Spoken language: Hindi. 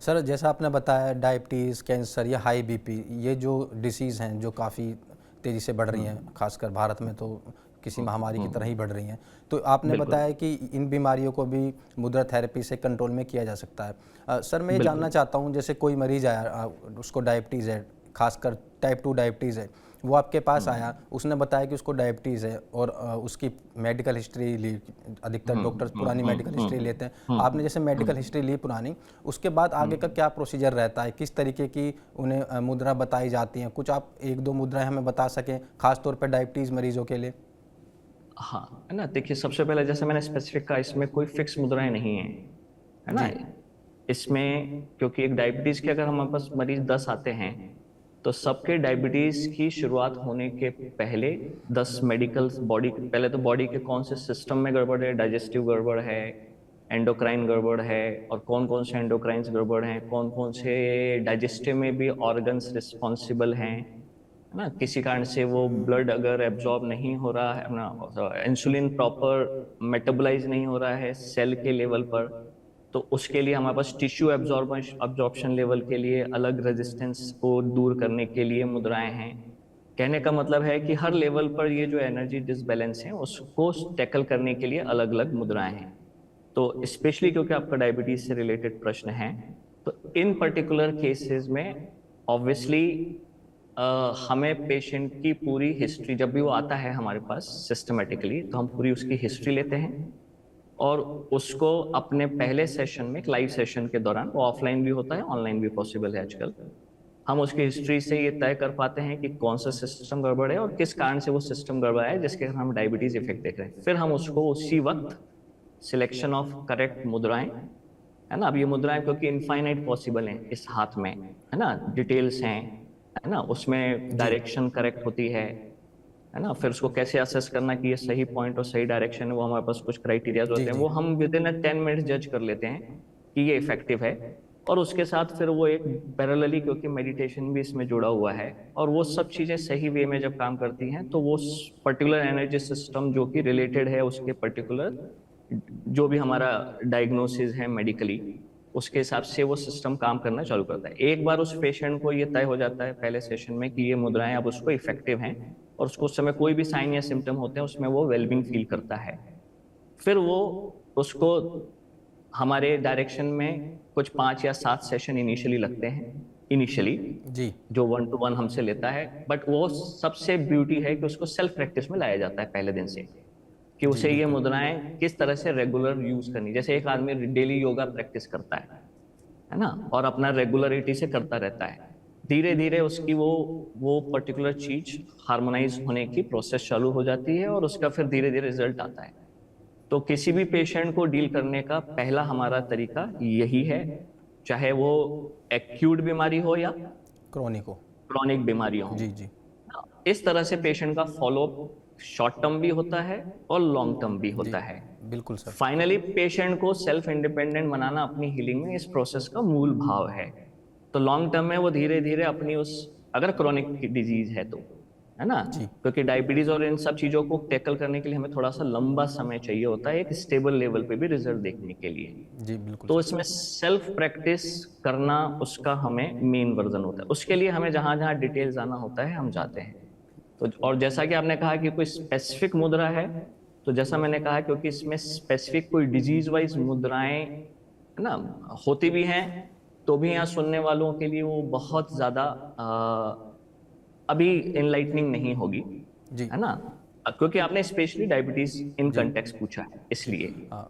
सर जैसा आपने बताया डायबिटीज़, कैंसर या हाई बीपी, ये जो डिसीज़ हैं जो काफ़ी तेज़ी से बढ़ रही हैं, खासकर भारत में तो किसी महामारी की तरह ही बढ़ रही हैं। तो आपने बिल्कुल, बताया कि इन बीमारियों को भी मुद्रा थेरेपी से कंट्रोल में किया जा सकता है। सर मैं ये जानना बिल्कुल। चाहता हूँ, जैसे कोई मरीज़ आया, उसको डायबिटीज़ है, खासकर टाइप 2 डायबिटीज़ है, वो आपके पास आया, उसने बताया कि उसको डायबिटीज़ है और उसकी मेडिकल हिस्ट्री ली। अधिकतर डॉक्टर्स पुरानी मेडिकल हिस्ट्री लेते हैं। आपने जैसे मेडिकल हिस्ट्री ली पुरानी, उसके बाद आगे का क्या प्रोसीजर रहता है, किस तरीके की उन्हें मुद्रा बताई जाती हैं? कुछ आप 1-2 मुद्राएं हमें बता सकें, खास तौर पे डायबिटीज़ मरीजों के लिए? हाँ, है ना? देखिए, सबसे पहले जैसे मैंने स्पेसिफिक कहा, इसमें कोई फिक्स मुद्राएँ नहीं हैं, है ना? जी। इसमें क्योंकि एक डायबिटीज़ के अगर हमारे पास मरीज़ 10 आते हैं, तो सबके डायबिटीज़ की शुरुआत होने के पहले 10 मेडिकल्स बॉडी पहले तो बॉडी के कौन से सिस्टम में गड़बड़ है, डाइजेस्टिव गड़बड़ है, एंडोक्राइन गड़बड़ है, और कौन-कौन से एंडोक्राइन्स गड़बड़ हैं, कौन-कौन से डाइजेस्टिव में भी ऑर्गन्स रिस्पॉन्सिबल हैं, है ना? किसी कारण से वो ब्लड अगर एब्जॉर्ब नहीं हो रहा है ना, इंसुलिन प्रॉपर मेटाबोलाइज नहीं हो रहा है सेल के लेवल पर, तो उसके लिए हमारे पास टिश्यू एब्जॉर्प्शन लेवल के लिए अलग रेजिस्टेंस को दूर करने के लिए मुद्राएं हैं। कहने का मतलब है कि हर लेवल पर ये जो एनर्जी डिसबैलेंस है उसको टैकल करने के लिए अलग अलग मुद्राएं हैं। तो स्पेशली क्योंकि आपका डायबिटीज से रिलेटेड प्रश्न है, तो इन पर्टिकुलर केसेस में ऑब्वियसली हमें पेशेंट की पूरी हिस्ट्री, जब भी वो आता है हमारे पास सिस्टमेटिकली, तो हम पूरी उसकी हिस्ट्री लेते हैं और उसको अपने पहले सेशन में, एक लाइव सेशन के दौरान, वो ऑफलाइन भी होता है, ऑनलाइन भी पॉसिबल है आजकल, हम उसकी हिस्ट्री से ये तय कर पाते हैं कि कौन सा सिस्टम गड़बड़ है और किस कारण से वो सिस्टम गड़बड़ है जिसके कारण हम डायबिटीज इफेक्ट देख रहे हैं। फिर हम उसको उसी वक्त सिलेक्शन ऑफ करेक्ट मुद्राएं, है ना? अब ये मुद्राएं क्योंकि इनफाइनाइट पॉसिबल हैं इस हाथ में, है ना? डिटेल्स हैं, है ना? उसमें जी। डायरेक्शन करेक्ट होती है ना? फिर उसको कैसे असेस करना कि ये सही पॉइंट और सही डायरेक्शन है, वो हमारे पास कुछ क्राइटेरियाज जी, होते हैं, जी। वो हम विद इन 10 मिनट्स जज कर लेते हैं कि ये इफेक्टिव है। और उसके साथ फिर वो एक पैरेलली, क्योंकि मेडिटेशन भी इसमें जुड़ा हुआ है, और वो सब चीजें सही वे में जब काम करती हैं, तो वो पर्टिकुलर एनर्जी सिस्टम जो कि रिलेटेड है उसके पर्टिकुलर जो भी हमारा डायग्नोसिस है मेडिकली, उसके हिसाब से वो सिस्टम काम करना चालू करता है। एक बार उस पेशेंट को ये तय हो जाता है पहले सेशन में कि ये मुद्राएं अब उसको इफेक्टिव हैं और उसको उस समय कोई भी साइन या सिम्टम होते हैं उसमें वो वेलबिंग फील करता है, फिर वो उसको हमारे डायरेक्शन में कुछ 5 या 7 सेशन इनिशियली लगते हैं, इनिशियली, जी। जो 1 to 1 हमसे लेता है। बट वो सबसे ब्यूटी है कि उसको सेल्फ प्रैक्टिस में लाया जाता है पहले दिन से, कि जी, उसे ये बिल्कुल। मुद्राएं किस तरह से रेगुलर यूज करनी। जैसे एक आदमी डेली योगा प्रैक्टिस करता है ना, और अपना रेगुलरिटी से करता रहता है, धीरे धीरे उसकी वो पर्टिकुलर चीज हार्मोनाइज होने की प्रोसेस चालू हो जाती है और उसका फिर धीरे धीरे रिजल्ट आता है। तो किसी भी पेशेंट को डील करने का पहला हमारा तरीका यही है, चाहे वो एक्यूट बीमारी हो या क्रॉनिक हो। क्रॉनिक बीमारी हो। जी, जी। इस तरह से पेशेंट का फॉलोअप शॉर्ट टर्म भी होता है और लॉन्ग टर्म भी जी, होता है। बिल्कुल सर। फाइनली पेशेंट को सेल्फ इंडिपेंडेंट बनाना अपनी हीलिंग में इस प्रोसेस का मूल भाव है। तो लॉन्ग टर्म में वो धीरे धीरे अपनी उस, अगर क्रॉनिक डिजीज है तो, है ना, जी, क्योंकि डायबिटीज और इन सब चीजों को टैकल करने के लिए हमें थोड़ा सा लंबा समय चाहिए होता है एक स्टेबल लेवल पे भी रिजल्ट देखने के लिए। जी, बिल्कुल तो सर। इसमें सेल्फ प्रैक्टिस करना उसका हमें मेन वर्जन होता है। उसके लिए हमें जहां जहां डिटेल जाना होता है हम जाते हैं। तो और जैसा कि आपने कहा कि कोई स्पेसिफिक मुद्रा है, तो जैसा मैंने कहा, क्योंकि इसमें स्पेसिफिक कोई डिजीज वाइज मुद्राएं, है ना, होती भी हैं, तो भी यहाँ सुनने वालों के लिए वो बहुत ज्यादा अभी इनलाइटनिंग नहीं होगी, जी। है ना, क्योंकि आपने स्पेशली डायबिटीज इन जी। कंटेक्स्ट पूछा है इसलिए। हाँ,